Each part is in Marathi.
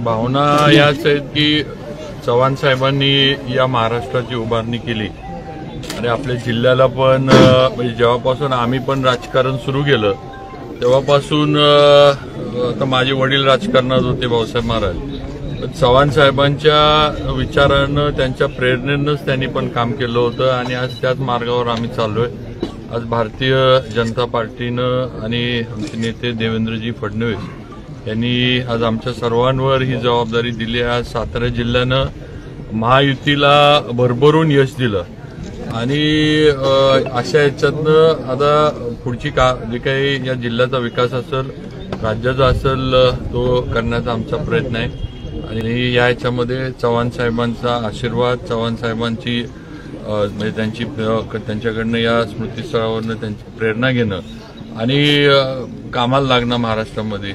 भावना याच आहेत की चव्हाण साहेबांनी या महाराष्ट्राची उभारणी केली आणि आपल्या जिल्ह्याला पण म्हणजे जेव्हापासून आम्ही पण राजकारण सुरू केलं तेव्हापासून आता माझे वडील राजकारणात होते भाऊसाहेब महाराज, चव्हाण साहेबांच्या विचारानं त्यांच्या प्रेरणेनंच त्यांनी पण काम केलं होतं आणि आज त्याच मार्गावर आम्ही चाललोय। आज भारतीय जनता पार्टीनं आणि आमचे नेते देवेंद्रजी फडणवीस यांनी आज आमच्या सर्वांवर ही जबाबदारी दिली। आज सातारा जिल्ह्यानं महायुतीला भरभरून यश दिलं आणि अशा याच्यातनं आता पुढची जे काही या जिल्ह्याचा विकास असेल, राज्याचा असेल, तो करण्याचा आमचा प्रयत्न आहे आणि या याच्यामध्ये चव्हाण साहेबांचा आशीर्वाद, चव्हाण साहेबांची म्हणजे त्यांच्याकडनं या स्मृतीस्थळावरनं त्यांची प्रेरणा घेणं आणि कामाला लागणं महाराष्ट्रामध्ये,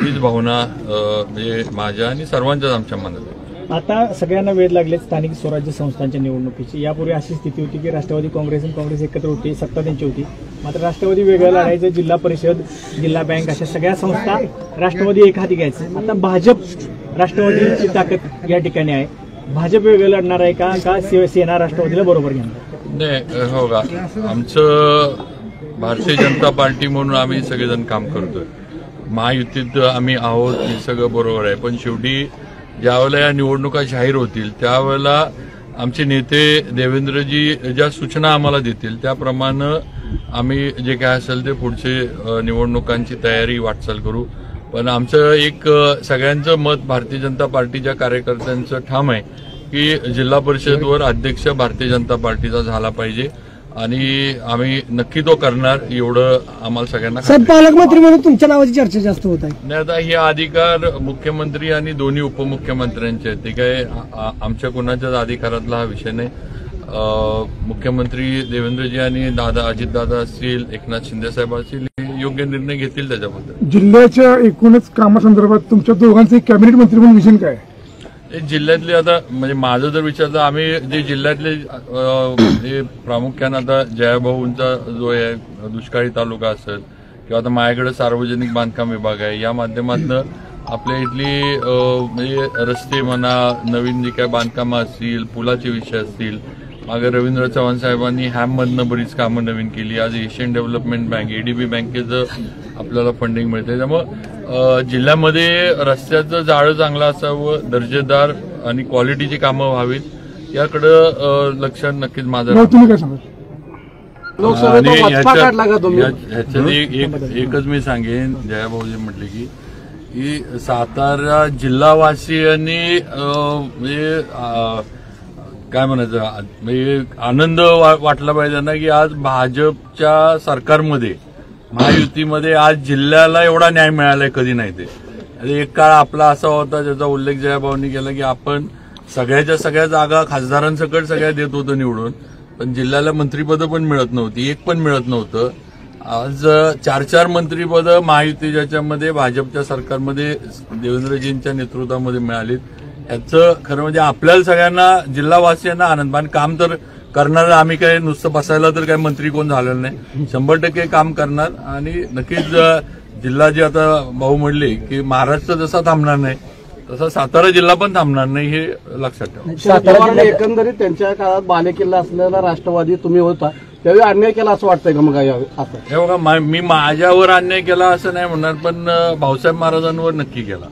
हीच भावना म्हणजे माझ्या आणि सर्वांच्याच आमच्या मनात आहे। आता सगळ्यांना वेळ लागले स्थानिक स्वराज्य संस्थांच्या निवडणुकीची। यापूर्वी अशी स्थिती होती की राष्ट्रवादी काँग्रेस आणि काँग्रेस एकत्र होती, सत्ता त्यांची होती, मात्र राष्ट्रवादी वेगळं लढायचं, जिल्हा परिषद, जिल्हा बँक अशा सगळ्या संस्था राष्ट्रवादी एक हाती घ्यायचं। आता भाजप राष्ट्रवादीची ताकद या ठिकाणी आहे, भाजप वेगळं लढणार आहे का शिवसेना राष्ट्रवादीला बरोबर घेणार? नाही, हो का, आमचं भारतीय जनता पार्टी म्हणून आम्ही सगळेजण काम करतोय, महायुतीत आम्ही आहोत, हे सगळं बरोबर आहे, पण शेवटी ज्यावेळेला या निवडणुका जाहीर होतील त्यावेळेला आमचे नेते देवेंद्रजी ज्या सूचना आम्हाला देतील त्याप्रमाणे आम्ही जे काय असेल ते पुढचे निवडणुकांची तयारी वाटचाल करू। पण आमचं एक सगळ्यांचं मत भारतीय जनता पार्टीच्या कार्यकर्त्यांचं ठाम आहे की जिल्हा परिषदवर अध्यक्ष भारतीय जनता पार्टीचा झाला पाहिजे आणि आम्ही नक्की तो करणार, एवढं आम्हाला सगळ्यांना। साहेब, पालकमंत्री म्हणून तुमच्या नावाची चर्चा जास्त होत आहे। नाही, आता हे अधिकार मुख्यमंत्री आणि दोन्ही उपमुख्यमंत्र्यांचे आहेत, ते काय आमच्या कुणाच्याच अधिकारातला हा विषय नाही। मुख्यमंत्री देवेंद्रजी आणि दादा अजितदादा असतील, एकनाथ शिंदे साहेब असतील, योग्य निर्णय घेतील त्याच्याबद्दल। जिल्ह्याच्या एकूणच कामासंदर्भात तुमच्या दोघांचे कॅबिनेट मंत्री म्हणून विजन काय? जिल्ह्यातले आता म्हणजे माझं जर विचारलं, आम्ही जे जिल्ह्यातले प्रामुख्यानं आता जयाभाऊंचा जो आहे दुष्काळी तालुका असेल किंवा आता माझ्याकडे सार्वजनिक बांधकाम विभाग आहे, या माध्यमातून आपल्या इथली म्हणजे रस्ते म्हणा, नवीन जे काय बांधकामं असतील, पुलाचे विषय असतील, मागे रवींद्र चव्हाण साहेबांनी हॅममधनं बरीच कामं नवीन केली, आज एशियन डेव्हलपमेंट बँक एडीबी बँकेचं आपल्याला फंडिंग मिळते, त्यामुळे जिल्ह्यामध्ये रस्त्याचं जाळं चांगलं असावं, दर्जेदार आणि क्वालिटीची कामं व्हावीत याकडे लक्ष नक्कीच माझं। आणि ह्याच्यात एकच मी सांगेन, जयाभाऊजी म्हटले की सातारा जिल्हावासियांनी म्हणजे काय म्हणायचं म्हणजे आनंद वाटला पाहिजे ना की आज भाजपच्या सरकारमध्ये महायुतीमध्ये आज जिल्ह्याला एवढा न्याय मिळालाय, कधी नाही ते। एक काळ आपला असा होता ज्याचा उल्लेख जयाभाऊंनी केला की आपण सगळ्याच्या सगळ्या जागा खासदारांसकट सगळ्या देत होतो निवडून, पण जिल्ह्याला मंत्रीपदं पण मिळत नव्हती, एक पण मिळत नव्हतं। आज 4-4 मंत्रीपदं महायुती ज्याच्यामध्ये भाजपच्या सरकारमध्ये देवेंद्रजींच्या नेतृत्वामध्ये मिळालीत, याचं खरं म्हणजे आपल्याला सगळ्यांना जिल्हावासियांना आनंद। पण काम तर करणार, आम्ही काय नुसतं बसायला तर काय मंत्री कोण झालेलं नाही, 100% काम करणार आणि नक्कीच जिल्हा जे आता भाऊ म्हणले की महाराष्ट्र जसा थांबणार नाही तसा सातारा जिल्हा पण थांबणार नाही, हे लक्षात ठेवा। सातारा एकंदरीत त्यांच्या काळात बालेकिल्ला असलेला राष्ट्रवादी तुम्ही होता, त्यावेळी अन्याय केला असं वाटतंय का? मग हे बघा, मी माझ्यावर अन्याय केला असं नाही म्हणणार, पण भाऊसाहेब महाराजांवर नक्की केला।